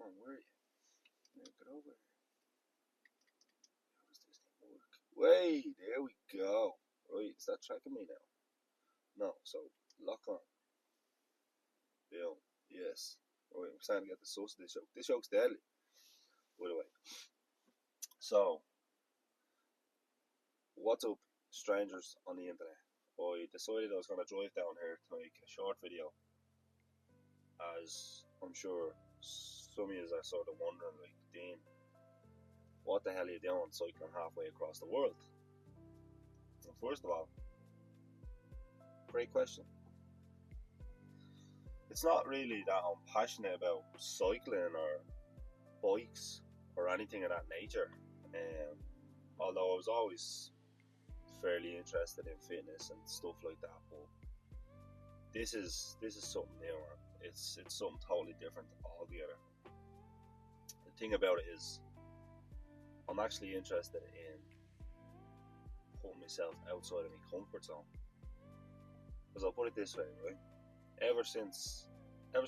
on? Where are you? Now get over here. How does this thing work? Wait, there we go. Right, is that tracking me now? No, so lock on. Yeah, yes. Right, I'm starting to get the source of this joke. This joke's deadly, by the way. So, what's up, strangers on the internet? I decided I was going to drive down here to make a short video, as I'm sure some of you are sort of wondering, like, Dean, what the hell are you doing cycling halfway across the world? Well, first of all, great question. It's not really that I'm passionate about cycling or bikes or anything of that nature. Although I was always fairly interested in fitness and stuff like that, but this is something new. It's something totally different altogether. The thing about it is, I'm actually interested in putting myself outside of my comfort zone. Because I'll put it this way, right? Ever since I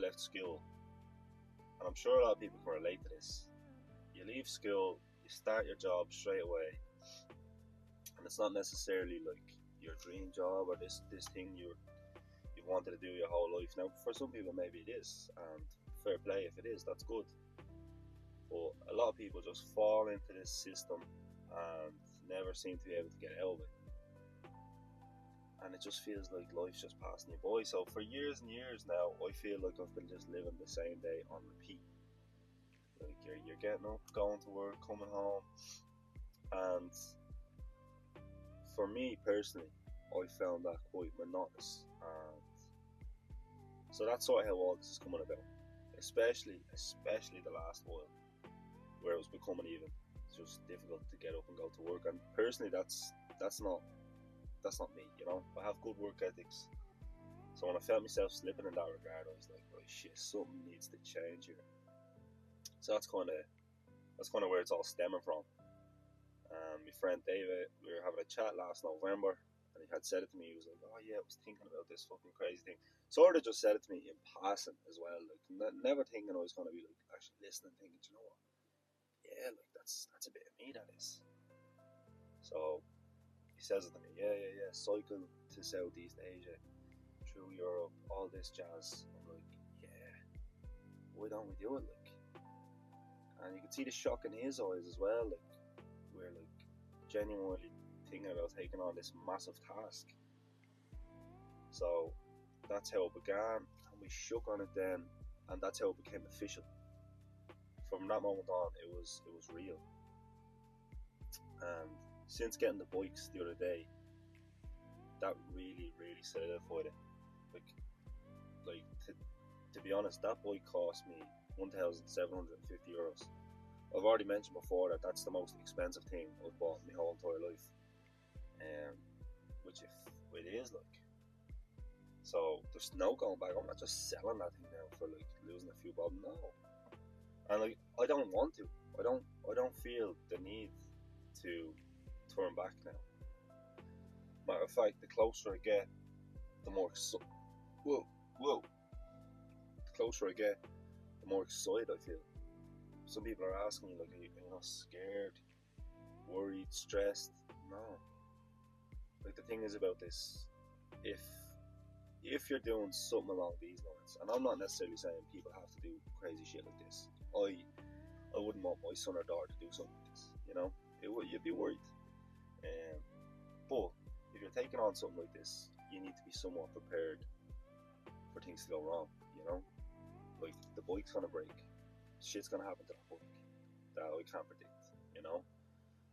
left school, and I'm sure a lot of people can relate to this, you leave school, you start your job straight away, and it's not necessarily like your dream job or this thing you've wanted to do your whole life. Now, for some people, maybe it is, and fair play if it is, that's good. But a lot of people just fall into this system and never seem to be able to get out of it. And it just feels like life's just passing you by. So for years and years now, I feel like I've been just living the same day on repeat. Like you're getting up, going to work, coming home, and for me personally, I found that quite monotonous. And so that's sort of how all this is coming about. Especially the last while, where it was becoming even just difficult to get up and go to work. And personally, that's not me, you know. I have good work ethics, so when I felt myself slipping in that regard, I was like, right, shit, something needs to change here. So that's kind of where it's all stemming from. My friend David, we were having a chat last November, and he had said it to me. He was like, "Oh yeah, I was thinking about this fucking crazy thing." Sort of just said it to me in passing as well, like never thinking I was going to be like actually listening, thinking, you know what? Yeah, like that's a bit of me, that is. So he says it to me, yeah, cycle to Southeast Asia, through Europe, all this jazz. I'm like, yeah, why don't we do it? Like, and you can see the shock in his eyes as well. Like, we're like genuinely thinking about taking on this massive task. So that's how it began, and we shook on it then, and that's how it became official. From that moment on, it was real. And since getting the bikes the other day, that really solidified it. Like to be honest, that bike cost me €1,750. I've already mentioned before that that's the most expensive thing I've bought in my whole entire life, which if it is, like, so there's no going back. I'm not just selling that thing now for like losing a few bob. No, and like I don't want to. I don't feel the need to turn back now. Matter of fact, the closer I get, the more whoa. The closer I get, the more excited I feel. Some people are asking me, like, are you not scared, worried, stressed? No. Like, the thing is about this, if you're doing something along these lines, and I'm not necessarily saying people have to do crazy shit like this. I wouldn't want my son or daughter to do something like this. You know, you'd be worried. But if you're taking on something like this, you need to be somewhat prepared for things to go wrong. You know, like the bike's gonna break, shit's gonna happen to the bike that I can't predict. You know,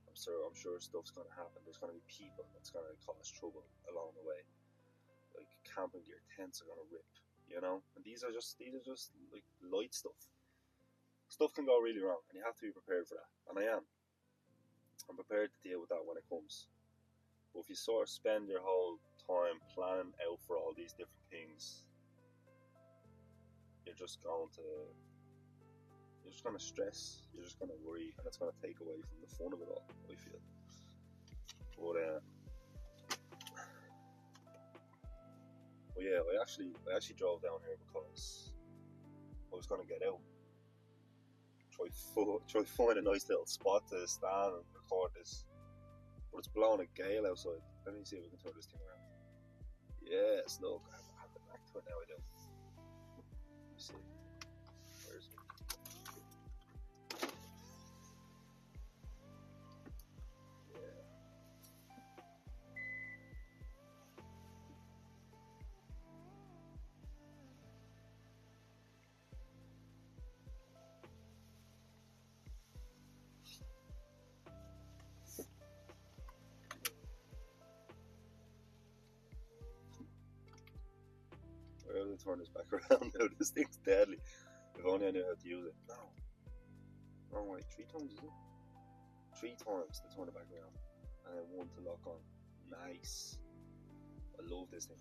I'm sure stuff's gonna happen. There's gonna be people that's gonna cause trouble along the way. Like camping gear, tents are gonna rip. You know, and these are just like light stuff. Stuff can go really wrong, and you have to be prepared for that. And I am. I'm prepared to deal with that when it comes. But if you sort of spend your whole time planning out for all these different things, you're just going to stress, you're just going to worry, and it's going to take away from the fun of it all, I feel. But yeah, I actually drove down here because I was going to get out. try find a nice little spot to stand and record this. But it's blowing a gale outside. Let me see if we can turn this thing around. Yes, look, I have the back to it now. I do. Let me see. Where's it? Yeah. Where do we turn this back around now? This thing's deadly. If only I knew how to use it. No. Wrong way. 3 times, is it? 3 times to turn it back around. And then 1 to lock on. Nice. I love this thing.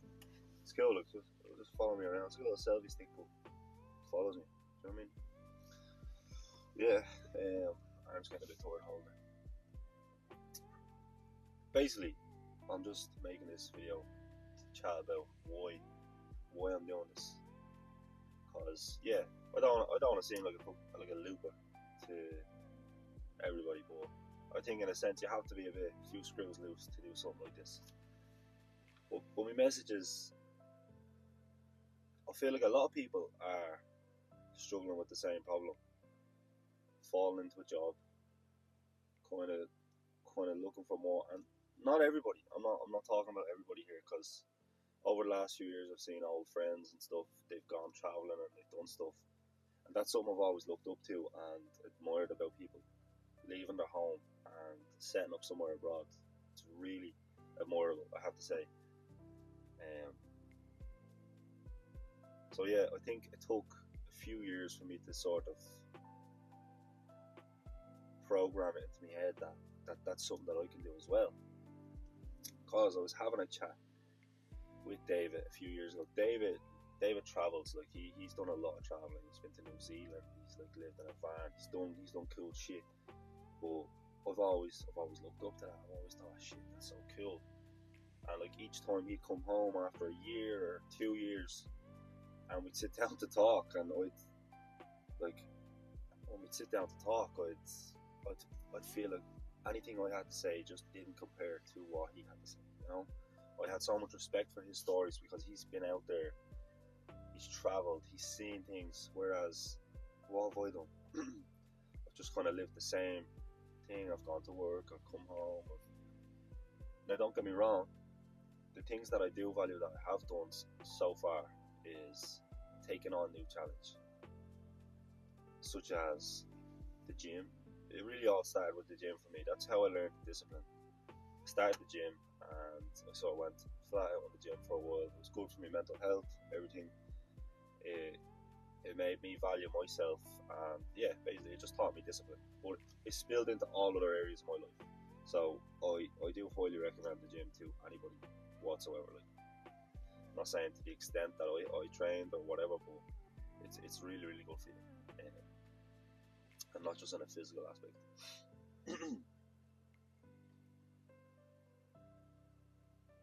It's cool, look. Just follow me around. It's a little selfie stick, but it follows me. Do you know what I mean? Yeah. Arm's getting a bit tired holding it. Basically, I'm just making this video to chat about why I'm doing this. Cause yeah, I don't want to seem like a looper to everybody, but I think in a sense you have to be a few screws loose to do something like this. But my message is, I feel like a lot of people are struggling with the same problem, falling into a job, kind of looking for more, and not everybody. I'm not talking about everybody here, because over the last few years I've seen old friends and stuff. They've gone traveling and they've done stuff, and that's something I've always looked up to and admired about people leaving their home and setting up somewhere abroad. It's really admirable, I have to say. So yeah, I think it took a few years for me to sort of program it into my head that that's something that I can do as well. Because I was having a chat with David a few years ago. David travels, like he's done a lot of traveling. He's been to New Zealand. He's like lived in a van. He's done cool shit. But I've always looked up to that. I've always thought, shit, that's so cool. And like each time he'd come home after a year or 2 years, and we'd sit down to talk, and when we'd sit down to talk, I'd feel like anything I had to say just didn't compare to what he had to say. You know, I had so much respect for his stories because he's been out there, he's travelled, he's seen things. Whereas, what have I done? I've just kind of lived the same thing. I've gone to work, I've come home. Now, don't get me wrong. The things that I do value that I have done so far is taking on new challenge, such as the gym. It really all started with the gym for me. That's how I learned discipline. I started the gym, and so I went flat out on the gym for a while. It was good for my mental health, everything. It made me value myself, and yeah, basically it just taught me discipline. But it spilled into all other areas of my life. So I do highly recommend the gym to anybody whatsoever. Like, I'm not saying to the extent that I trained or whatever, but it's really, really good for you, and not just in a physical aspect.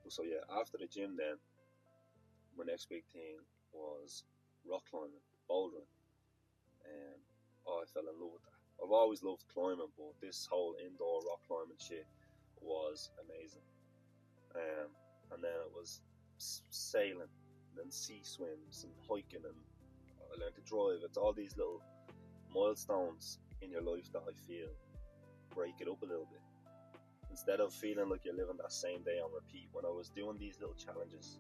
So yeah, after the gym, then my next big thing was rock climbing, bouldering, and I fell in love with that. I've always loved climbing, but this whole indoor rock climbing shit was amazing. And then it was sailing, and then sea swims and hiking, and I learned to drive. It's all these little milestones in your life that I feel break it up a little bit. Instead of feeling like you're living that same day on repeat, when I was doing these little challenges,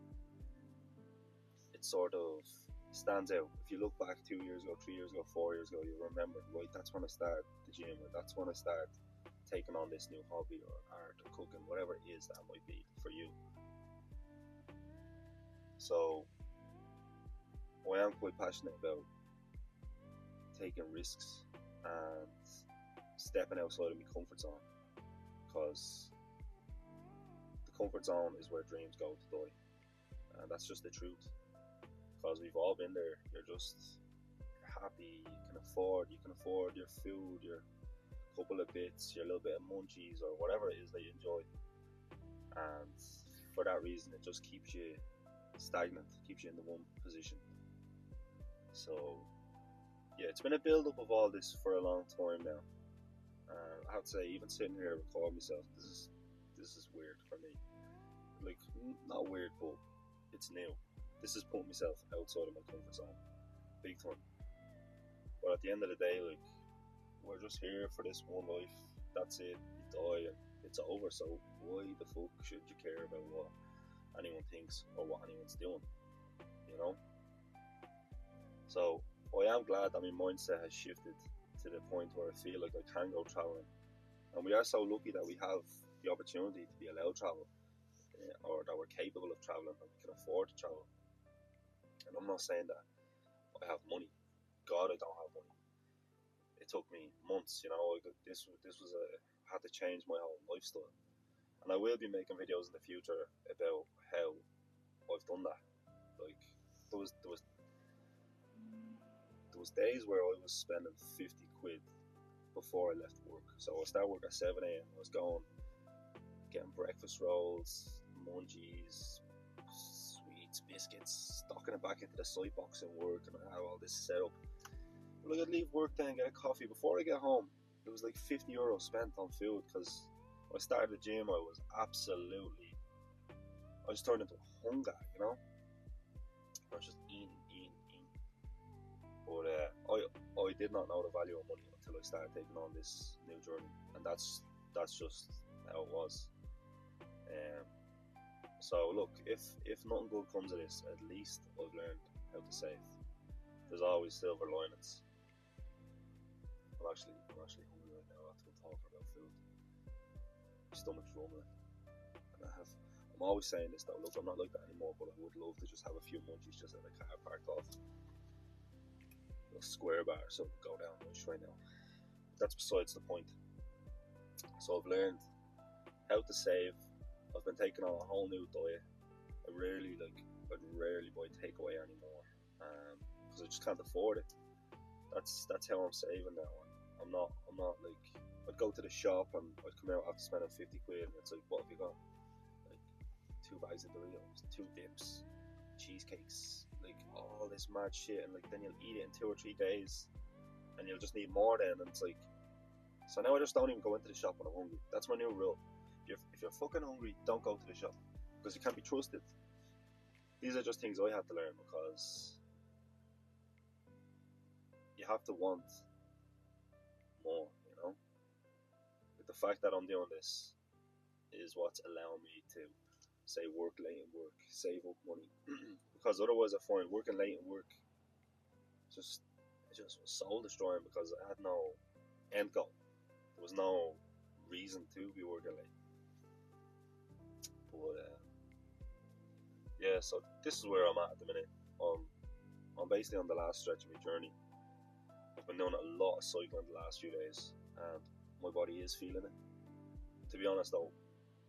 it sort of stands out. If you look back 2 years ago, 3 years ago, 4 years ago, you'll remember, right, that's when I started the gym, or that's when I started taking on this new hobby, or art, or cooking, whatever it is that might be for you. So I am quite passionate about taking risks and stepping outside of my comfort zone, because the comfort zone is where dreams go to die, and that's just the truth. Because we've all been there. You're happy. You can afford your food, your couple of bits, your little bit of munchies, or whatever it is that you enjoy. And for that reason, it just keeps you stagnant, keeps you in the one position. So yeah, it's been a build up of all this for a long time now. I have to say, even sitting here recording myself, this is weird for me. Like, not weird, but it's new. This is putting myself outside of my comfort zone, big time. But at the end of the day, like, we're just here for this one life. That's it. You die and it's over. So why the fuck should you care about what anyone thinks or what anyone's doing? You know. So I am glad that my mindset has shifted to the point where I feel like I can go traveling, and we are so lucky that we have the opportunity to be allowed to travel, or that we're capable of traveling and we can afford to travel. And I'm not saying that I have money. God, I don't have money. It took me months. This was a I had to change my whole lifestyle, and I will be making videos in the future about how I've done that. Like there was days where I was spending 50 quid before I left work. So I started work at 7 a.m. I was going, getting breakfast rolls, munchies, sweets, biscuits, stocking it back into the site box in work, and I had all this set up. But like, I'd leave work then and get a coffee. Before I get home, it was like €50 spent on food, because when I started the gym, I just turned into a hunger, I was just eating, eating, eating. But I did not know the value of money until I started taking on this new journey, and that's just how it was. Um, so look, if nothing good comes of this, at least I've learned how to save. There's always silver linings. I'm actually hungry right now after talking about food. My stomach's rumbling, and I'm always saying this though. Look, I'm not like that anymore, but I would love to just have a few munchies just at the car parked off a square bar, so I can go down lunch right now. That's besides the point. So I've learned how to save. I've been taking on a whole new diet. I'd rarely buy takeaway anymore, because I just can't afford it. That's how I'm saving now. I'm not like, I'd go to the shop and I'd come out after spending 50 quid, and it's like, what have you got? Like, 2 bags of Doritos, 2 dips, cheesecakes, like all this mad shit, and like then you'll eat it in 2 or 3 days, and you'll just need more then, and it's like, so now I just don't even go into the shop when I'm hungry. That's my new rule. If you're fucking hungry, don't go to the shop, because you can't be trusted. These are just things I had to learn, because you have to want more. Like, the fact that I'm doing this is what's allowing me to say work late and work, save up money. Because otherwise I find working late and work just it just was soul destroying, because I had no end goal. There was no reason to be working late. But yeah, so this is where I'm at the minute. I'm basically on the last stretch of my journey. I've been doing a lot of cycling the last few days, and my body is feeling it. To be honest though,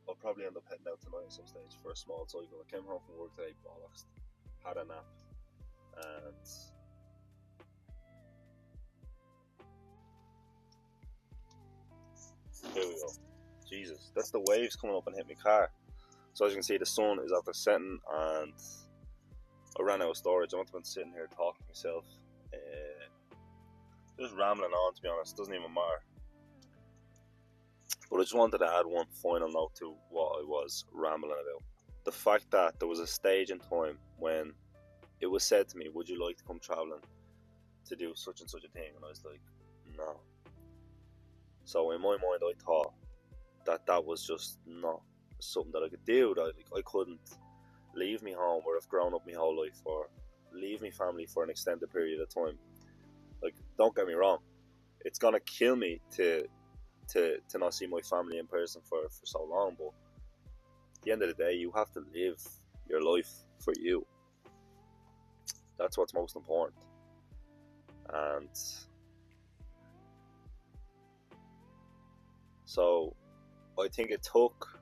I'll probably end up heading out tonight at some stage for a small cycle. I came home from work today, bollocks, had a nap, and here we go. Jesus, that's the waves coming up and hit my car. So as you can see, the sun is after setting, and I ran out of storage. I've been sitting here talking to myself, just rambling on. To be honest, it doesn't even matter. But I just wanted to add one final note to what I was rambling about. The fact that there was a stage in time when it was said to me, would you like to come travelling to do such and such a thing? And I was like, no. So in my mind, I thought that that was just not something that I could do. That I couldn't leave me home where I've grown up my whole life, or leave me family for an extended period of time. Like, don't get me wrong, it's gonna kill me to not see my family in person for so long, but at the end of the day, you have to live your life for you. That's what's most important. And so I think it took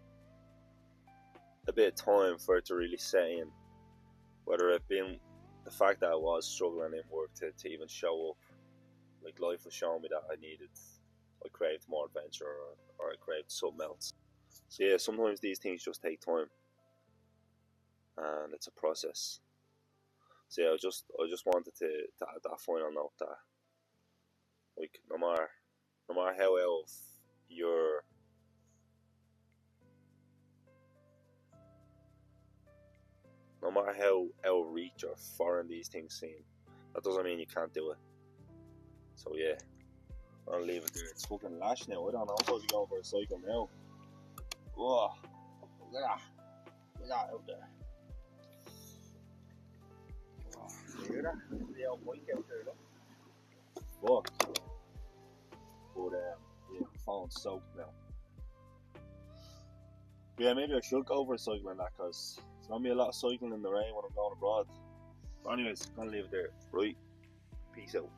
a bit of time for it to really set in, whether it been the fact that I was struggling in work to even show up. Like, life was showing me that I craved more adventure, or I craved something else. So yeah, sometimes these things just take time, and it's a process. So yeah, I just wanted to add that final note, that Like no matter how out of your no matter how out of reach or foreign these things seem, that doesn't mean you can't do it. So yeah, I'll leave it there. It's fucking lash now. I don't know. I'm supposed to be going for a cycle now. Whoa, look at that. Look at that out there. Oh, you hear that? The old bike out there, look. Fuck. But yeah, my phone's soaked now. Yeah, maybe I should go for a cycle in that because there's gonna be a lot of cycling in the rain when I'm going abroad. But anyways, I'm gonna leave it there. Right. Peace out.